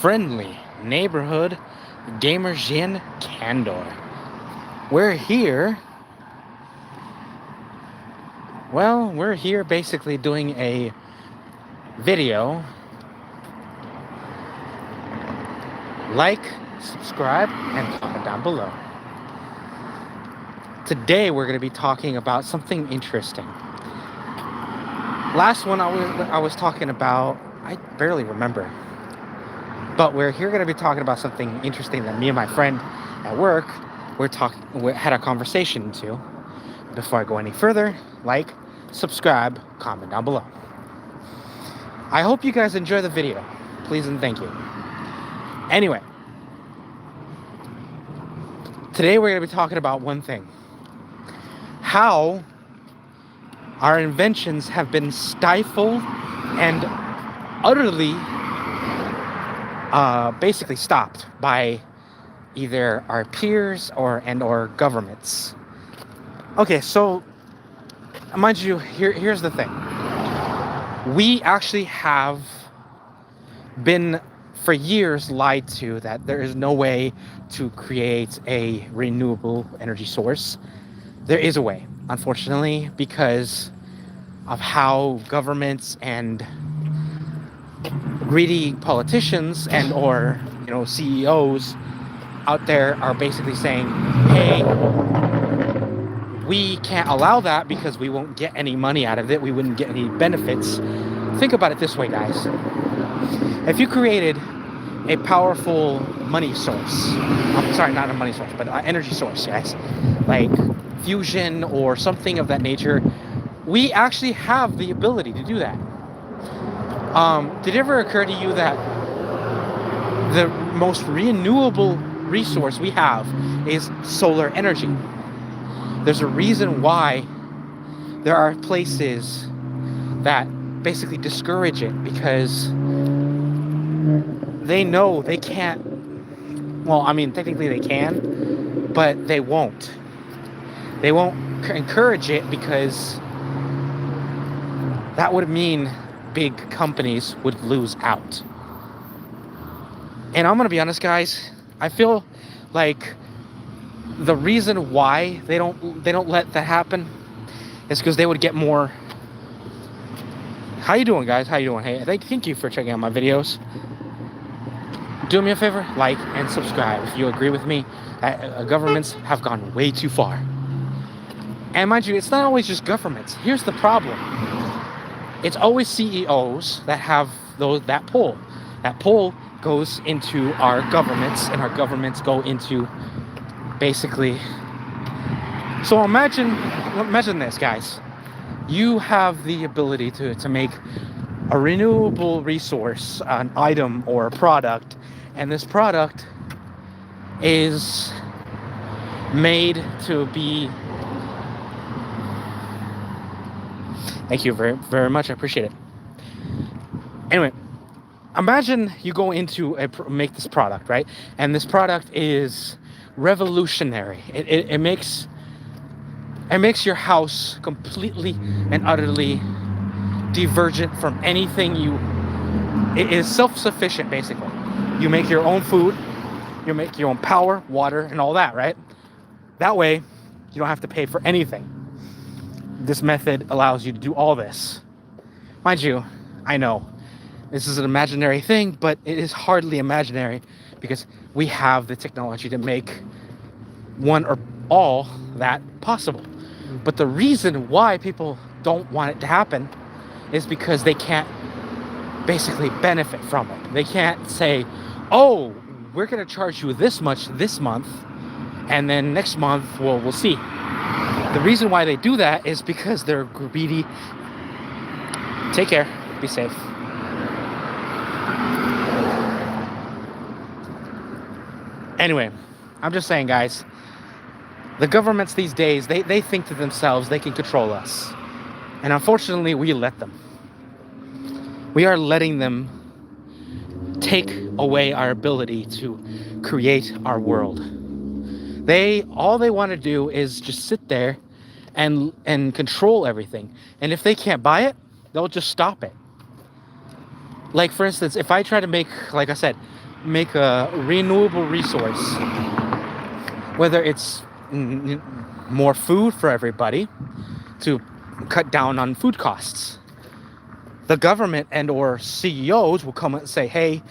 friendly neighborhood gamer Djinn Candor. We're here. Well, we're here basically doing a video. Like, subscribe, and comment down below. Today we're going to be talking about something interesting. Last one I was talking about, I barely remember. But we're here going to be talking about something interesting that me and my friend at work we had a conversation into. Before I go any further, like, subscribe, comment down below. I hope you guys enjoy the video. Please and thank you. Anyway, today we're going to be talking about one thing. How our inventions have been stifled and utterly basically stopped by either our peers or governments. Okay, so mind you, here's the thing. We actually have been for years lied to that there is no way to create a renewable energy source. There is a way, unfortunately, because of how governments and greedy politicians and or CEOs out there are basically saying, hey, we can't allow that because we won't get any money out of it. We wouldn't get any benefits. Think about it this way, guys. If you created a powerful money source, I'm sorry, not a money source, but an energy source, guys, like fusion or something of that nature, we actually have the ability to do that. Did it ever occur to you that the most renewable resource we have is solar energy? There's a reason why there are places that basically discourage it because they know they can't. Well, I mean, technically they can, but they won't. They won't encourage it because that would mean big companies would lose out. And I'm gonna be honest, guys, I feel like the reason why they don't let that happen is because they would get more. How you doing, guys? How you doing? Hey, thank you for checking out my videos. Do me a favor, like and subscribe if you agree with me that governments have gone way too far. And mind you, it's not always just governments. Here's the problem. It's always CEOs that have that pull. That pull goes into our governments, and our governments go into basically. So imagine this, guys. You have the ability to make a renewable resource, an item or a product, and this product is made to be. Thank you very, very much. I appreciate it. Anyway, imagine you go into make this product, right? And this product is revolutionary. It makes your house completely and utterly divergent from anything it is self-sufficient, basically. You make your own food, you make your own power, water, and all that, right? That way, you don't have to pay for anything. This method allows you to do all this. Mind you, I know this is an imaginary thing, but it is hardly imaginary because we have the technology to make one or all that possible. But the reason why people don't want it to happen is because they can't basically benefit from it. They can't say, oh, we're going to charge you this much this month, and then next month, well, we'll see. The reason why they do that is because they're greedy. Take care. Be safe. Anyway, I'm just saying, guys, the governments these days, they think to themselves they can control us. And unfortunately, we let them. We are letting them take away our ability to create our world. All they want to do is just sit there and control everything. And if they can't buy it, they'll just stop it. Like, for instance, if I try to make, like I said, make a renewable resource, whether it's more food for everybody to cut down on food costs. The government and or CEOs will come and say, hey,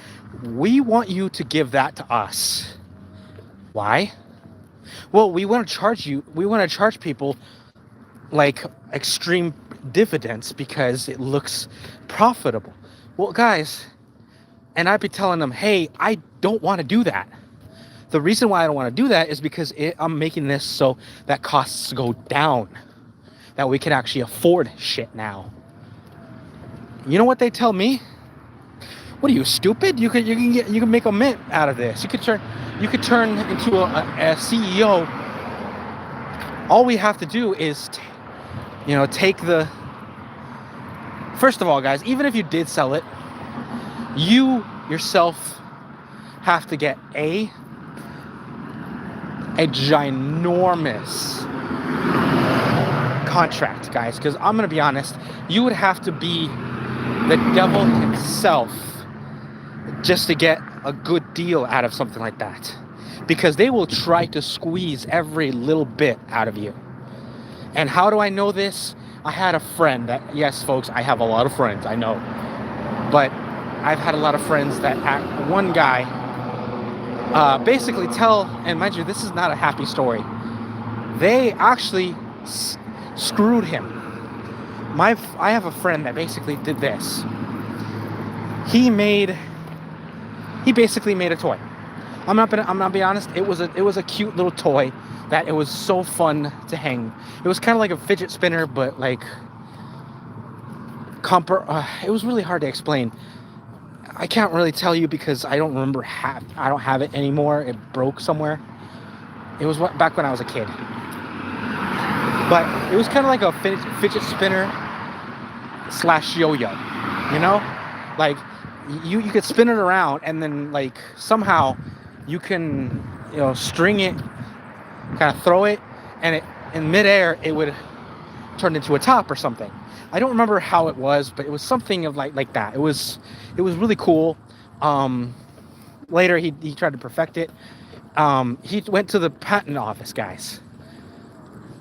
we want you to give that to us. Why? Well, we want to charge people like extreme dividends because it looks profitable. Well, guys, and I'd be telling them, hey, I don't want to do that. The reason why I don't want to do that is because I'm making this so that costs go down, that we can actually afford shit now. You know what they tell me? What are you, stupid? You can make a mint out of this. You could turn into a CEO. All we have to do is take the, first of all, guys, even if you did sell it, you yourself have to get a ginormous contract, guys, because I'm gonna be honest, you would have to be the devil himself just to get a good deal out of something like that, because they will try to squeeze every little bit out of you. And how do I know this? I had a friend that, yes, folks, I have a lot of friends, I know, but I've had a lot of friends that one guy basically and mind you, this is not a happy story, they actually screwed him. I have a friend that basically did this. He basically made a toy. I'm not being honest. It was a cute little toy that it was so fun to hang. It was kind of like a fidget spinner, but like it was really hard to explain. I can't really tell you because I don't remember. I don't have it anymore. It broke somewhere. It was back when I was a kid. But it was kind of like a fidget spinner / yo-yo, like you could spin it around and then like somehow you can string it, kind of throw it, and it in midair it would turn into a top or something. I don't remember how it was, but it was something of like that. It was really cool. Later he tried to perfect it. He went to the patent office, guys.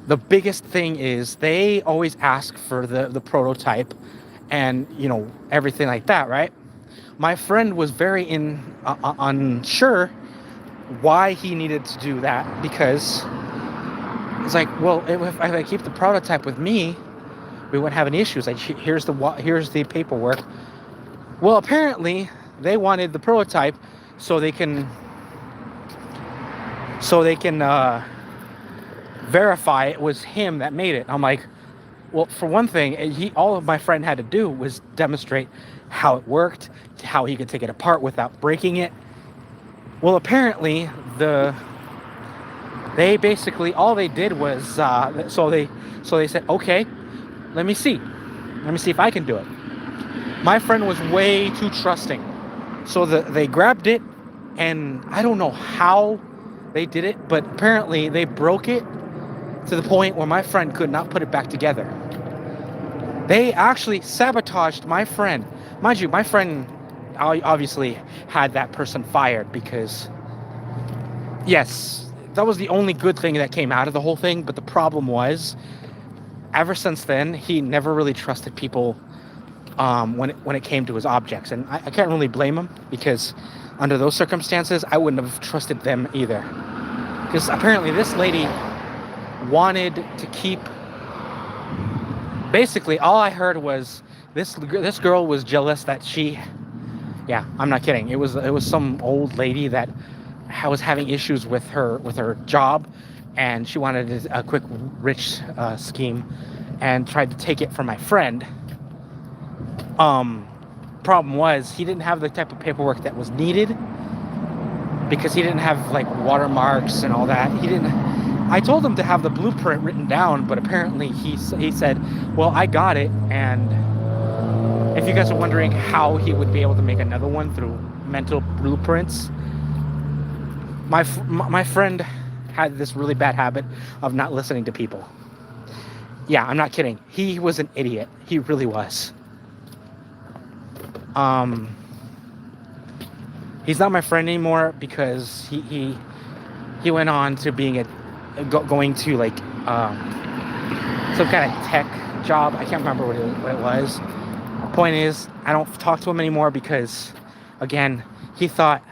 The biggest thing is they always ask for the prototype and, everything like that, right? My friend was very unsure why he needed to do that, because it's like, well, if I keep the prototype with me, we wouldn't have any issues. Like, here's the paperwork. Well, apparently they wanted the prototype so they can verify it was him that made it. I'm like, well, for one thing, all of my friend had to do was demonstrate how it worked, how he could take it apart without breaking it. Well, apparently they basically, all they did was so they said, okay, let me see if I can do it. My friend was way too trusting, so they grabbed it, and I don't know how they did it, but apparently they broke it to the point where my friend could not put it back together. They actually sabotaged my friend. Mind you, my friend obviously had that person fired because, yes, that was the only good thing that came out of the whole thing. But the problem was, ever since then, he never really trusted people when it came to his objects. And I can't really blame him, because under those circumstances, I wouldn't have trusted them either. Because apparently this lady wanted to keep, basically all I heard was this girl was jealous that I'm not kidding, it was some old lady that was having issues with her job, and she wanted a quick rich scheme and tried to take it from my friend. Problem was, he didn't have the type of paperwork that was needed, because he didn't have like watermarks and all that. I told him to have the blueprint written down, but apparently he said, well, I got it. And if you guys are wondering how he would be able to make another one through mental blueprints, my friend had this really bad habit of not listening to people. Yeah, I'm not kidding. He was an idiot. He really was. He's not my friend anymore because he went on to being going to like some kind of tech job. I can't remember what it was. The point is, I don't talk to him anymore because, again, he thought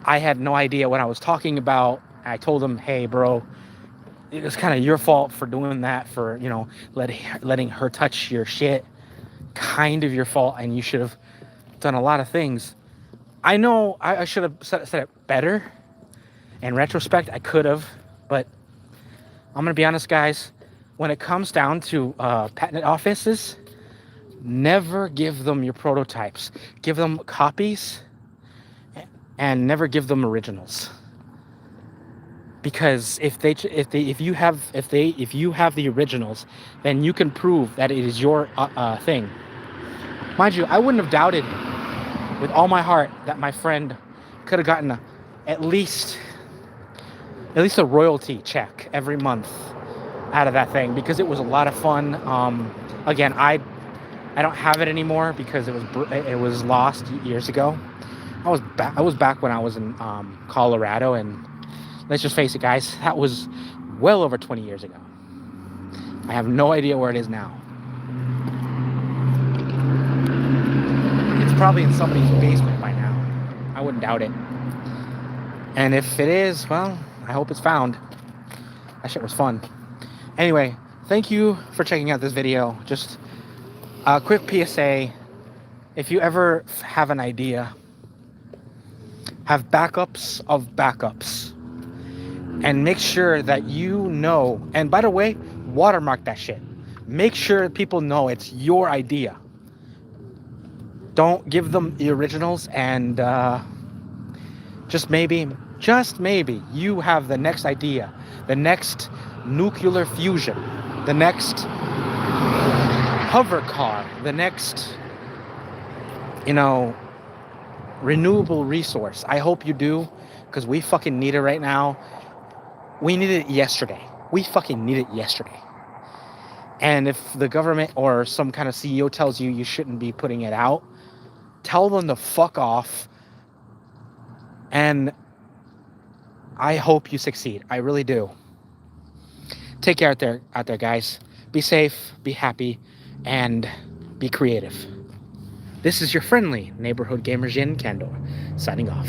I had no idea what I was talking about. I told him, hey, bro, it was kind of your fault for doing that, for, you know, letting her touch your shit. Kind of your fault, and you should have done a lot of things. I know I should have said it better. In retrospect, I could have, but I'm going to be honest, guys. When it comes down to patent offices, never give them your prototypes. Give them copies and never give them originals. Because if you have the originals, then you can prove that it is your thing. Mind you, I wouldn't have doubted with all my heart that my friend could have gotten at least a royalty check every month out of that thing, because it was a lot of fun. Again, I don't have it anymore because it was lost years ago. I was back when I was in Colorado, and let's just face it, guys, that was well over 20 years ago. I have no idea where it is now. It's probably in somebody's basement by now. I wouldn't doubt it. And if it is, well, I hope it's found. That shit was fun. Anyway, thank you for checking out this video. Just a quick PSA. If you ever have an idea, have backups of backups. And make sure that you know, and by the way, watermark that shit. Make sure people know it's your idea. Don't give them the originals, and just maybe, you have the next idea, the next nuclear fusion, the next hover car, the next, renewable resource. I hope you do, because we fucking need it right now. We need it yesterday. We fucking need it yesterday. And if the government or some kind of CEO tells you shouldn't be putting it out, tell them to fuck off. And I hope you succeed. I really do. Take care out there, guys. Be safe, be happy, and be creative. This is your friendly neighborhood gamer Djinn Candor, signing off.